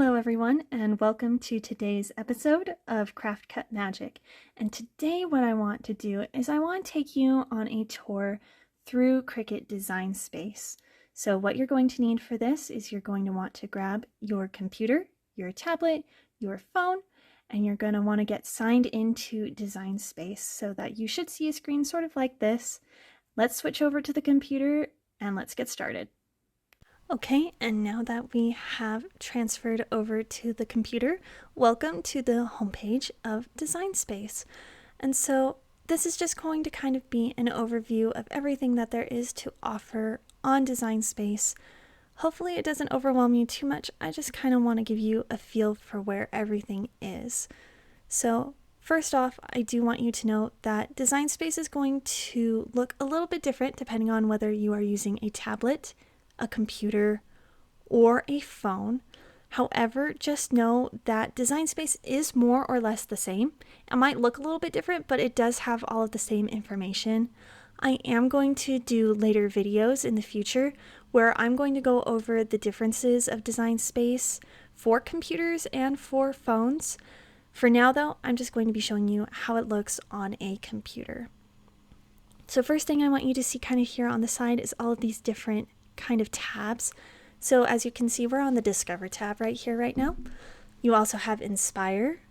Hello everyone, and welcome to today's episode of Craft Cut Magic. And today what I want to do is I want to take you on a tour through Cricut Design Space. So what you're going to need for this is you're going to want to grab your computer, your tablet, your phone, and you're going to want to get signed into Design Space so that you should see a screen sort of like this. Let's switch over to the computer and let's get started. Okay, and now that we have transferred over to the computer, welcome to the homepage of Design Space. And so this is just going to kind of be an overview of everything that there is to offer on Design Space. Hopefully it doesn't overwhelm you too much. I just kind of want to give you a feel for where everything is. So first off, I do want you to know that Design Space is going to look a little bit different depending on whether you are using a tablet, a computer, or a phone. However, just know that Design Space is more or less the same. It might look a little bit different, but it does have all of the same information. I am going to do later videos in the future where I'm going to go over the differences of Design Space for computers and for phones. For now though, I'm just going to be showing you how it looks on a computer. So first thing I want you to see kind of here on the side is all of these different kind of tabs. So as you can see, we're on the Discover tab right here right now. You also have Inspire,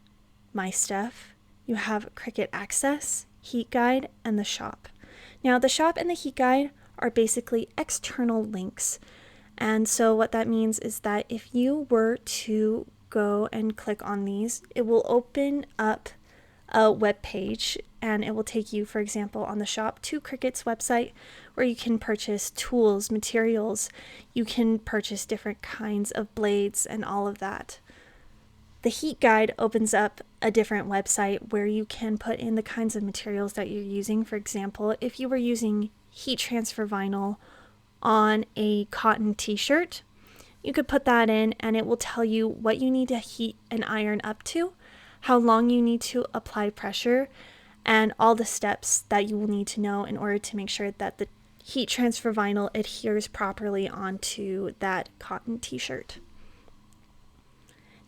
My Stuff, you have Cricut Access, Heat Guide, and the Shop. Now the Shop and the Heat Guide are basically external links. And so what that means is that if you were to go and click on these, it will open up a web page and it will take you, for example, on the Shop to Cricut's website where you can purchase tools, materials, you can purchase different kinds of blades and all of that. The Heat Guide opens up a different website where you can put in the kinds of materials that you're using. For example, if you were using heat transfer vinyl on a cotton t-shirt, you could put that in and it will tell you what you need to heat and iron up to, how long you need to apply pressure, and all the steps that you will need to know in order to make sure that the heat transfer vinyl adheres properly onto that cotton t-shirt.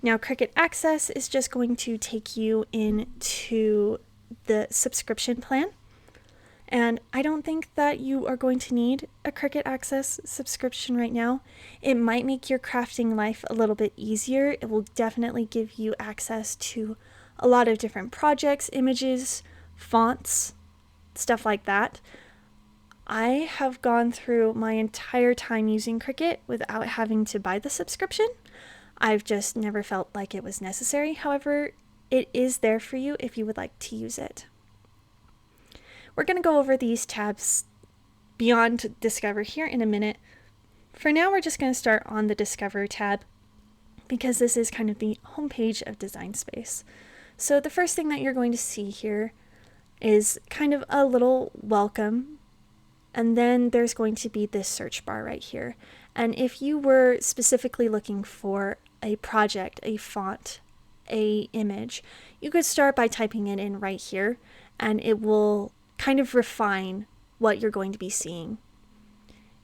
Now Cricut Access is just going to take you into the subscription plan. And I don't think that you are going to need a Cricut Access subscription right now. It might make your crafting life a little bit easier. It will definitely give you access to a lot of different projects, images, fonts, stuff like that. I have gone through my entire time using Cricut without having to buy the subscription. I've just never felt like it was necessary. However, it is there for you if you would like to use it. We're going to go over these tabs beyond Discover here in a minute. For now, we're just going to start on the Discover tab because this is kind of the homepage of Design Space. So the first thing that you're going to see here is kind of a little welcome, and then there's going to be this search bar right here. And if you were specifically looking for a project, a font, a image, you could start by typing it in right here, and it will kind of refine what you're going to be seeing.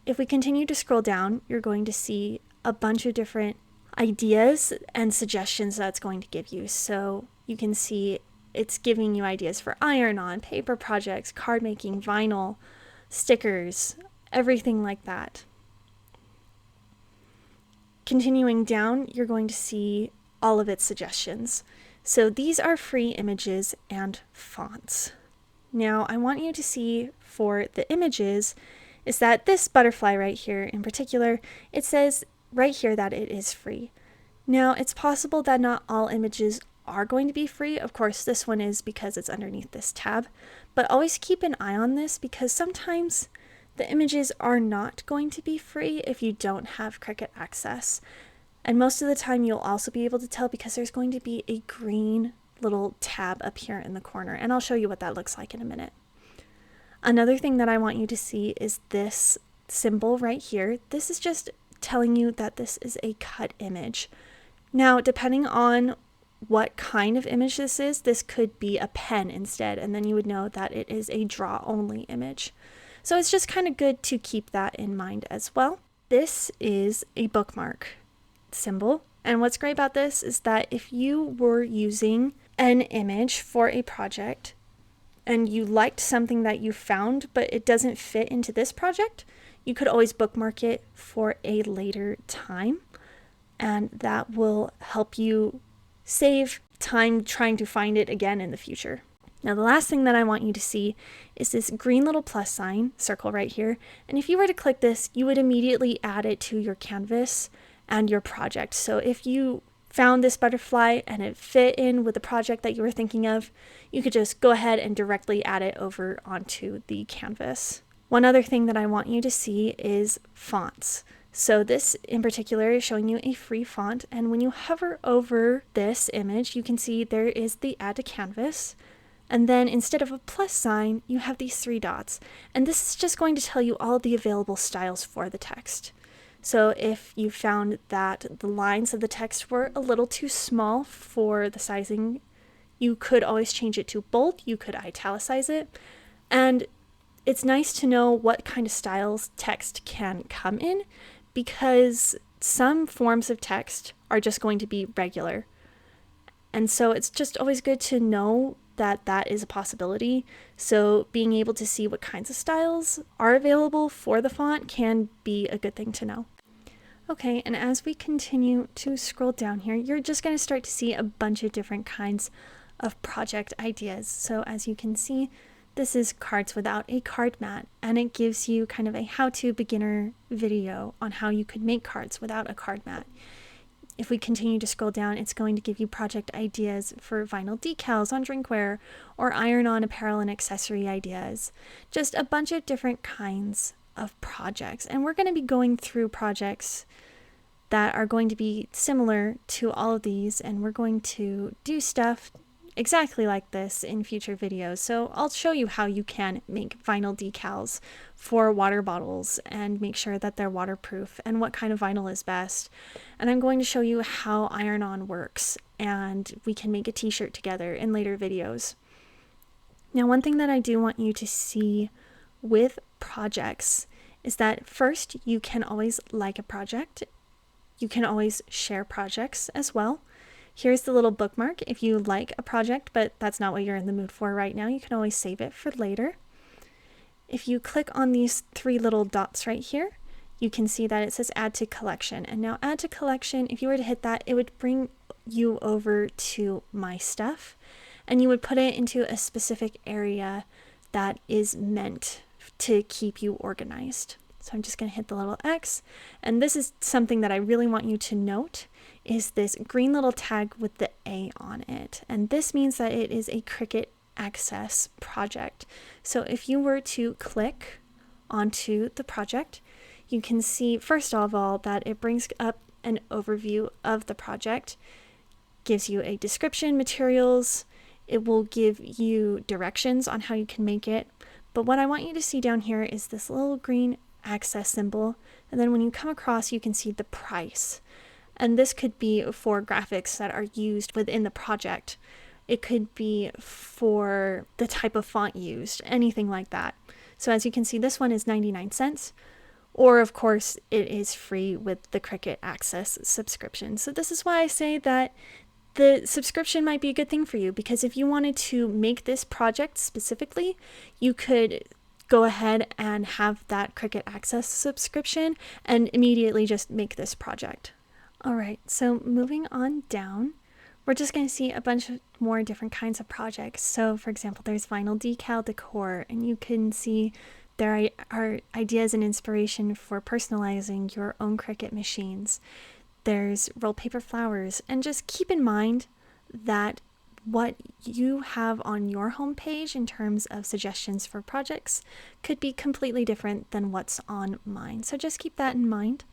If we continue to scroll down, you're going to see a bunch of different ideas and suggestions that's going to give you. So you can see it's giving you ideas for iron-on, paper projects, card making, vinyl, stickers, everything like that. Continuing down, you're going to see all of its suggestions. So these are free images and fonts. Now I want you to see for the images is that this butterfly right here in particular, it says right here that it is free. Now it's possible that not all images are going to be free. Of course, this one is because it's underneath this tab, but always keep an eye on this because sometimes the images are not going to be free if you don't have Cricut Access. And most of the time you'll also be able to tell because there's going to be a green little tab up here in the corner, and I'll show you what that looks like in a minute. Another thing that I want you to see is this symbol right here. This is just telling you that this is a cut image. Now, depending on what kind of image this could be a pen instead, and then you would know that it is a draw only image. So it's just kind of good to keep that in mind as well. This is a bookmark symbol, And what's great about this is that if you were using an image for a project and you liked something that you found, but it doesn't fit into this project, you could always bookmark it for a later time. And that will help you save time trying to find it again in the future. Now, the last thing that I want you to see is this green little plus sign circle right here. And if you were to click this, you would immediately add it to your canvas and your project. So if you found this butterfly and it fit in with the project that you were thinking of, you could just go ahead and directly add it over onto the canvas. One other thing that I want you to see is fonts. So this in particular is showing you a free font, and when you hover over this image, you can see there is the add to canvas, and then instead of a plus sign, you have these 3 dots, and this is just going to tell you all the available styles for the text. So if you found that the lines of the text were a little too small for the sizing, you could always change it to bold, you could italicize it, and it's nice to know what kind of styles text can come in, because some forms of text are just going to be regular. And so it's just always good to know that that is a possibility. So being able to see what kinds of styles are available for the font can be a good thing to know. Okay, and as we continue to scroll down here, you're just going to start to see a bunch of different kinds of project ideas. So as you can see, this is cards without a card mat, and it gives you kind of a how-to beginner video on how you could make cards without a card mat. If we continue to scroll down, it's going to give you project ideas for vinyl decals on drinkware or iron-on apparel and accessory ideas. Just a bunch of different kinds of projects. And we're going to be going through projects that are going to be similar to all of these, and we're going to do stuff exactly like this in future videos. So I'll show you how you can make vinyl decals for water bottles and make sure that they're waterproof and what kind of vinyl is best. And I'm going to show you how iron-on works, and we can make a t-shirt together in later videos. Now, one thing that I do want you to see with projects is that first, you can always like a project. You can always share projects as well. Here's the little bookmark. If you like a project, but that's not what you're in the mood for right now, you can always save it for later. If you click on these 3 little dots right here, you can see that it says add to collection. And now add to collection, if you were to hit that, it would bring you over to my stuff, and you would put it into a specific area that is meant to keep you organized. So I'm just going to hit the little X, and this is something that I really want you to note, is this green little tag with the A on it. And this means that it is a Cricut Access project. So if you were to click onto the project, you can see first of all that it brings up an overview of the project, gives you a description, materials, it will give you directions on how you can make it. But what I want you to see down here is this little green access symbol, and then when you come across, you can see the price. And this could be for graphics that are used within the project. It could be for the type of font used, anything like that. So as you can see, this one is 99 cents, or of course it is free with the Cricut Access subscription. So this is why I say that the subscription might be a good thing for you, because if you wanted to make this project specifically, you could go ahead and have that Cricut Access subscription and immediately just make this project. All right, so moving on down, we're just going to see a bunch of more different kinds of projects. So for example, there's vinyl decal decor, and you can see there are ideas and inspiration for personalizing your own Cricut machines. There's roll paper flowers, and just keep in mind that what you have on your homepage in terms of suggestions for projects could be completely different than what's on mine. So just keep that in mind.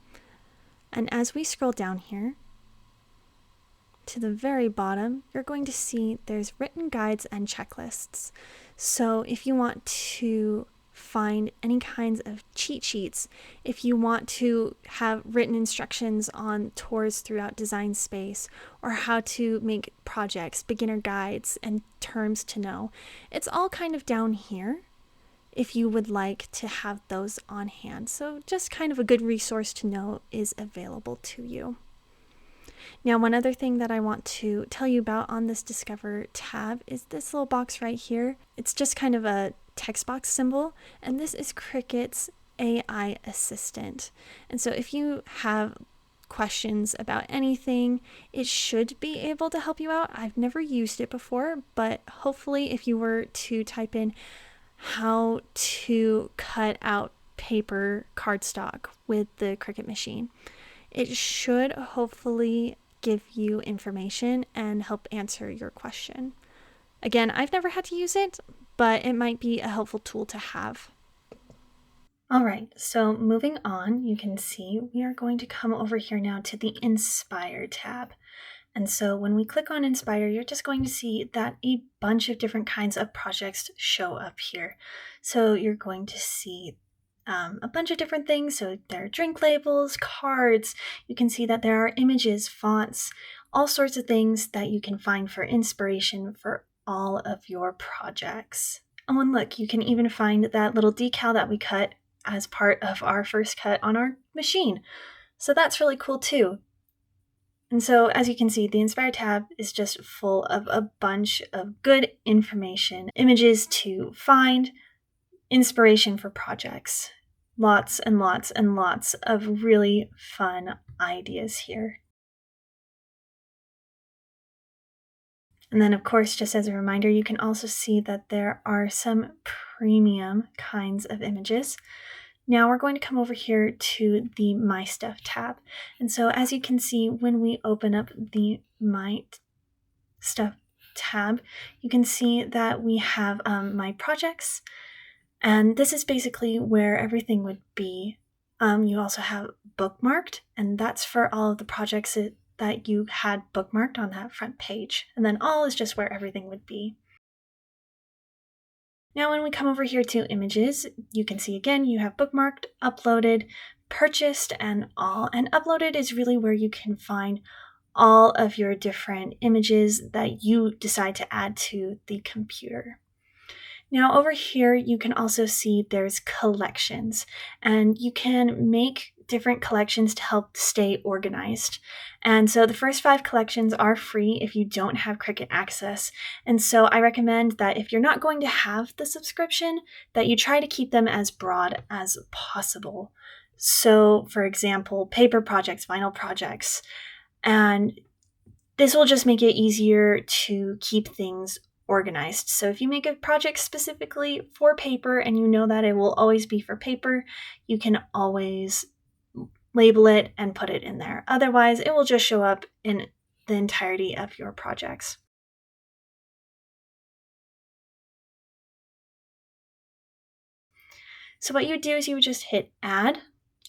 And as we scroll down here to the very bottom, you're going to see there's written guides and checklists. So if you want to find any kinds of cheat sheets, if you want to have written instructions on tours throughout Design Space, or how to make projects, beginner guides, and terms to know, it's all kind of down here if you would like to have those on hand. So just kind of a good resource to know is available to you. Now, one other thing that I want to tell you about on this Discover tab is this little box right here. It's just kind of a text box symbol, and this is Cricut's AI assistant. And so if you have questions about anything, it should be able to help you out. I've never used it before, but hopefully if you were to type in how to cut out paper cardstock with the Cricut machine, it should hopefully give you information and help answer your question. Again, I've never had to use it, but it might be a helpful tool to have. All right, so moving on, you can see we are going to come over here now to the Inspire tab. And so when we click on Inspire, you're just going to see that a bunch of different kinds of projects show up here. So you're going to see a bunch of different things. So there are drink labels, cards. You can see that there are images, fonts, all sorts of things that you can find for inspiration for all of your projects. Oh, and look, you can even find that little decal that we cut as part of our first cut on our machine. So that's really cool too. And so as you can see, the Inspire tab is just full of a bunch of good information, images to find, inspiration for projects. Lots and lots and lots of really fun ideas here. And then, of course, just as a reminder, you can also see that there are some premium kinds of images. Now we're going to come over here to the My Stuff tab. And so as you can see, when we open up the My Stuff tab, you can see that we have My Projects. And this is basically where everything would be. You also have Bookmarked, and that's for all of the projects that you had bookmarked on that front page. And then All is just where everything would be. Now when we come over here to Images, you can see again you have Bookmarked, Uploaded, Purchased, and All. And Uploaded is really where you can find all of your different images that you decide to add to the computer. Now over here, you can also see there's collections, and you can make different collections to help stay organized. And so the first 5 collections are free if you don't have Cricut access. And so I recommend that if you're not going to have the subscription, that you try to keep them as broad as possible. So for example, paper projects, vinyl projects, and this will just make it easier to keep things organized. So if you make a project specifically for paper and you know that it will always be for paper, you can always label it and put it in there. Otherwise, it will just show up in the entirety of your projects. So what you would do is you would just hit Add,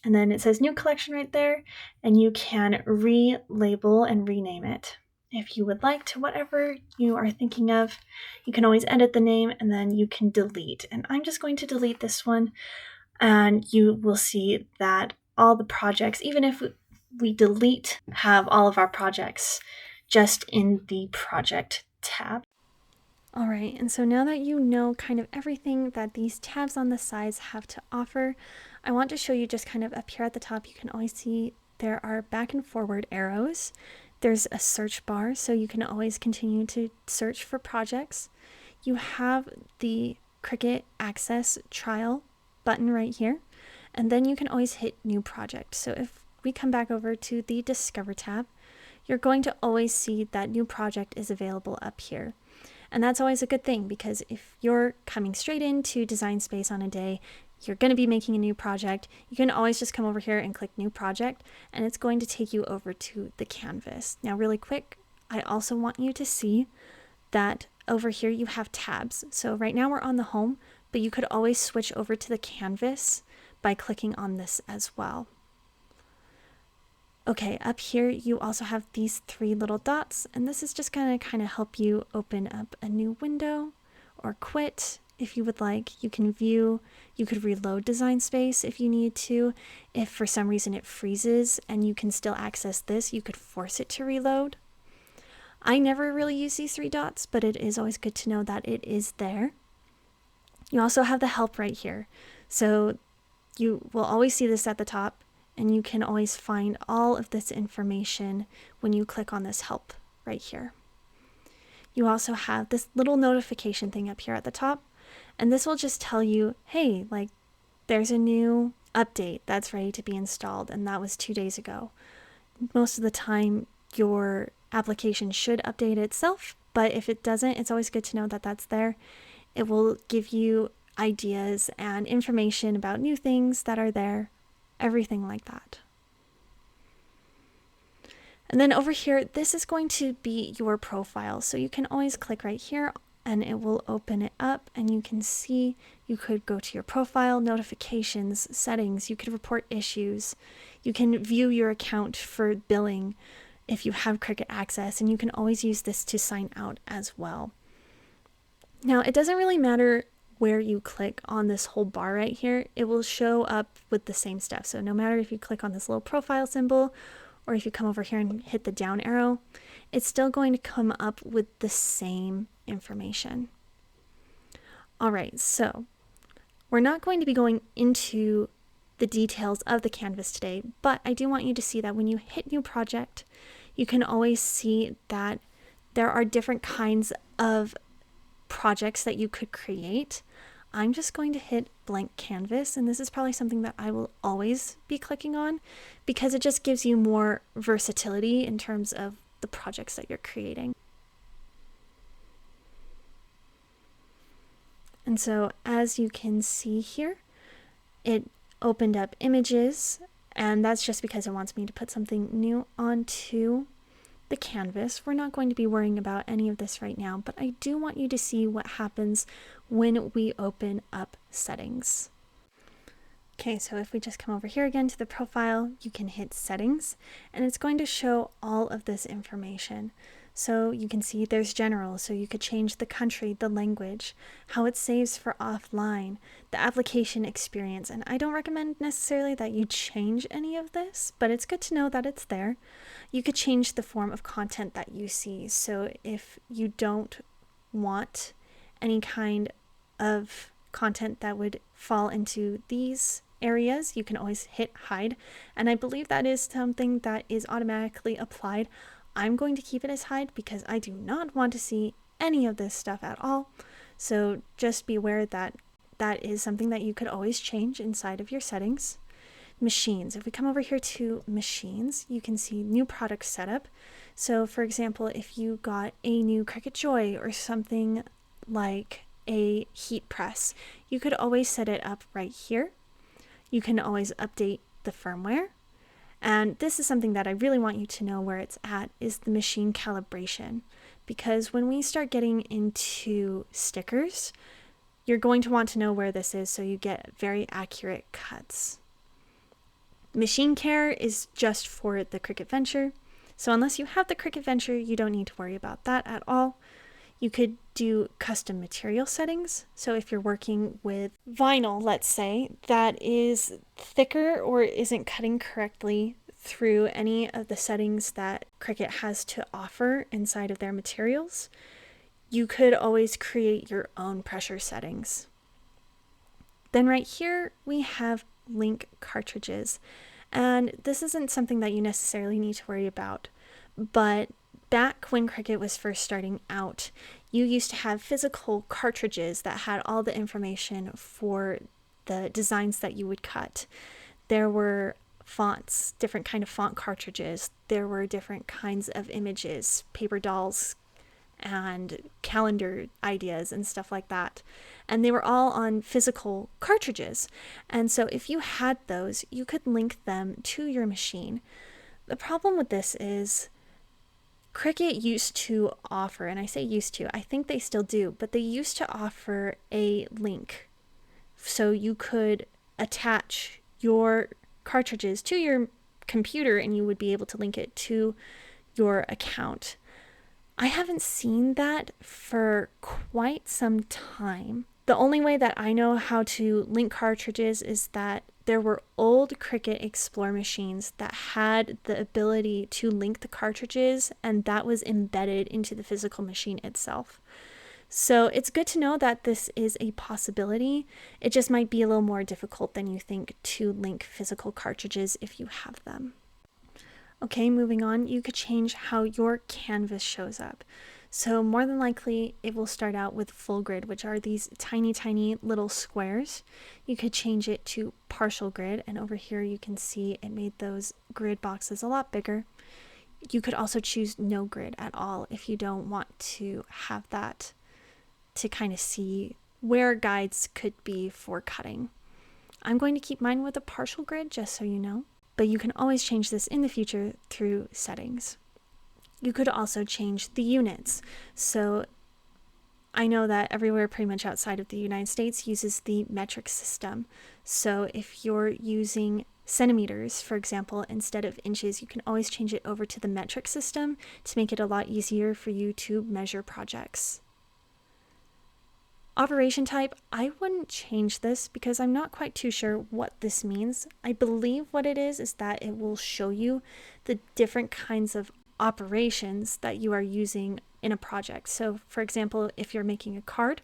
and then it says New Collection right there, and you can relabel and rename it. If you would like to whatever you are thinking of, you can always edit the name and then you can delete. And I'm just going to delete this one, and you will see that all the projects, even if we delete, have all of our projects just in the Project tab. All right, and so now that you know kind of everything that these tabs on the sides have to offer, I want to show you just kind of up here at the top. You can always see there are back and forward arrows. There's a search bar, so you can always continue to search for projects. You have the Cricut Access Trial button right here, and then you can always hit New Project. So if we come back over to the Discover tab, you're going to always see that New Project is available up here. And that's always a good thing, because if you're coming straight into Design Space on a day, you're going to be making a new project, you can always just come over here and click New Project, and it's going to take you over to the canvas. Now really quick, I also want you to see that over here you have tabs. So right now we're on the home, but you could always switch over to the canvas by clicking on this as well. Okay, up here you also have these 3 little dots, and this is just going to kind of help you open up a new window or quit if you would like. You can view, you could reload Design Space if you need to. If for some reason it freezes and you can still access this, you could force it to reload. I never really use these 3 dots, but it is always good to know that it is there. You also have the help right here. So you will always see this at the top. and you can always find all of this information when you click on this help right here. You also have this little notification thing up here at the top, and this will just tell you, hey, like there's a new update that's ready to be installed, and that was 2 days ago. Most of the time your application should update itself, but if it doesn't, it's always good to know that that's there. It will give you ideas and information about new things that are there, everything like that. And then over here, this is going to be your profile. So you can always click right here and it will open it up, and you can see you could go to your profile, notifications, settings, you could report issues, you can view your account for billing if you have Cricut access, and you can always use this to sign out as well. Now, it doesn't really matter where you click on this whole bar right here, it will show up with the same stuff. So no matter if you click on this little profile symbol or if you come over here and hit the down arrow, it's still going to come up with the same information. All right, so we're not going to be going into the details of the canvas today, but I do want you to see that when you hit new project, you can always see that there are different kinds of projects that you could create. I'm just going to hit blank canvas, and this is probably something that I will always be clicking on because it just gives you more versatility in terms of the projects that you're creating. And so as you can see here, it opened up images, and that's just because it wants me to put something new onto the canvas. We're not going to be worrying about any of this right now, but I do want you to see what happens when we open up settings. Okay, so if we just come over here again to the profile, you can hit settings, and it's going to show all of this information. So you can see there's general, so you could change the country, the language, how it saves for offline, the application experience, and I don't recommend necessarily that you change any of this, but it's good to know that it's there. You could change the form of content that you see, so if you don't want any kind of content that would fall into these areas, you can always hit hide, and I believe that is something that is automatically applied. I'm going to keep it as hide because I do not want to see any of this stuff at all, so just be aware that that is something that you could always change inside of your settings. Machines, if we come over here to machines, you can see new product setup. So for example, if you got a new Cricut Joy or something like a heat press, you could always set it up right here. You can always update the firmware. And this is something that I really want you to know where it's at, is the machine calibration. Because when we start getting into stickers, you're going to want to know where this is so you get very accurate cuts. Machine care is just for the Cricut Venture. So unless you have the Cricut Venture, you don't need to worry about that at all. You could do custom material settings. So if you're working with vinyl, let's say, that is thicker or isn't cutting correctly through any of the settings that Cricut has to offer inside of their materials, you could always create your own pressure settings. Then right here, we have link cartridges. And this isn't something that you necessarily need to worry about, but back when Cricut was first starting out, you used to have physical cartridges that had all the information for the designs that you would cut. There were fonts, different kind of font cartridges. There were different kinds of images, paper dolls, and calendar ideas and stuff like that. And they were all on physical cartridges. And so if you had those, you could link them to your machine. The problem with this is Cricut used to offer, and I say used to, I think they still do, but they used to offer a link. So you could attach your cartridges to your computer and you would be able to link it to your account. I haven't seen that for quite some time. The only way that I know how to link cartridges is that there were old Cricut Explore machines that had the ability to link the cartridges, and that was embedded into the physical machine itself. So it's good to know that this is a possibility. It just might be a little more difficult than you think to link physical cartridges if you have them. Okay, moving on, you could change how your canvas shows up. So more than likely, it will start out with full grid, which are these tiny, tiny little squares. You could change it to partial grid, and over here you can see it made those grid boxes a lot bigger. You could also choose no grid at all if you don't want to have that to kind of see where guides could be for cutting. I'm going to keep mine with a partial grid, just so you know, but you can always change this in the future through settings. You could also change the units. So I know that everywhere pretty much outside of the United States uses the metric system. So if you're using centimeters, for example, instead of inches, you can always change it over to the metric system to make it a lot easier for you to measure projects. Operation type, I wouldn't change this because I'm not quite too sure what this means. I believe what it is that it will show you the different kinds of operations that you are using in a project. So for example, if you're making a card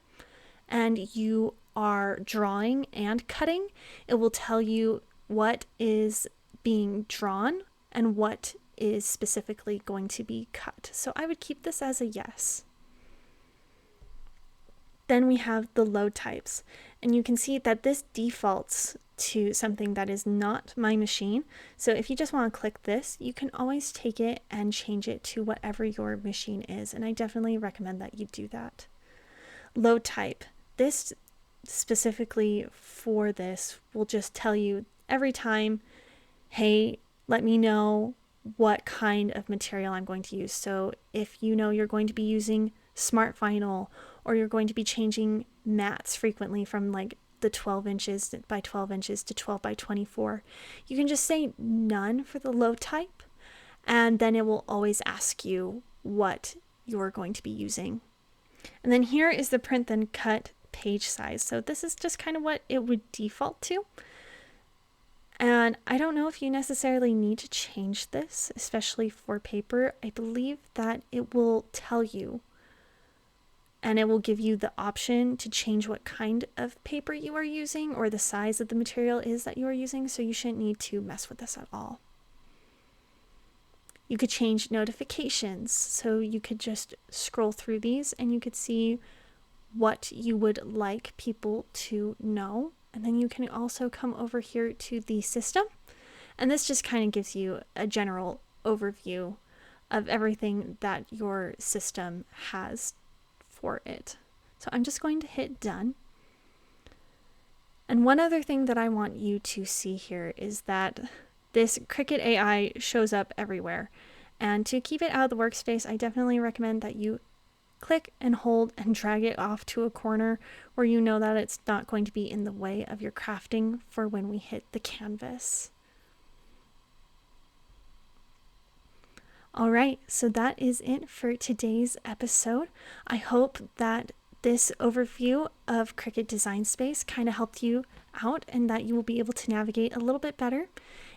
and you are drawing and cutting, it will tell you what is being drawn and what is specifically going to be cut. So I would keep this as a yes. Then we have the load types, and you can see that this defaults to something that is not my machine. So if you just want to click this, you can always take it and change it to whatever your machine is, and I definitely recommend that you do that. Load type, this specifically for this will just tell you every time, hey, let me know what kind of material I'm going to use. So if you know you're going to be using smart vinyl, or you're going to be changing mats frequently from like the 12 inches by 12 inches to 12 by 24, you can just say none for the load type, and then it will always ask you what you're going to be using. And then here is the print then cut page size. So this is just kind of what it would default to. And I don't know if you necessarily need to change this, especially for paper. I believe that it will tell you, and it will give you the option to change what kind of paper you are using or the size of the material is that you are using, so you shouldn't need to mess with this at all. You could change notifications, so you could just scroll through these and you could see what you would like people to know. And then you can also come over here to the system, and this just kind of gives you a general overview of everything that your system has for it. So I'm just going to hit done. And one other thing that I want you to see here is that this Cricut AI shows up everywhere. And to keep it out of the workspace, I definitely recommend that you click and hold and drag it off to a corner where you know that it's not going to be in the way of your crafting for when we hit the canvas. All right, so that is it for today's episode. I hope that this overview of Cricut Design Space kind of helped you out and that you will be able to navigate a little bit better.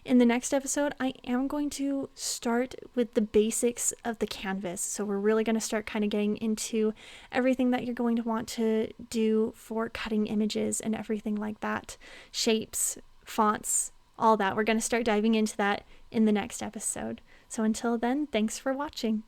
In the next episode, I am going to start with the basics of the canvas. So we're really going to start kind of getting into everything that you're going to want to do for cutting images and everything like that. Shapes, fonts, all that. We're going to start diving into that in the next episode. So until then, thanks for watching.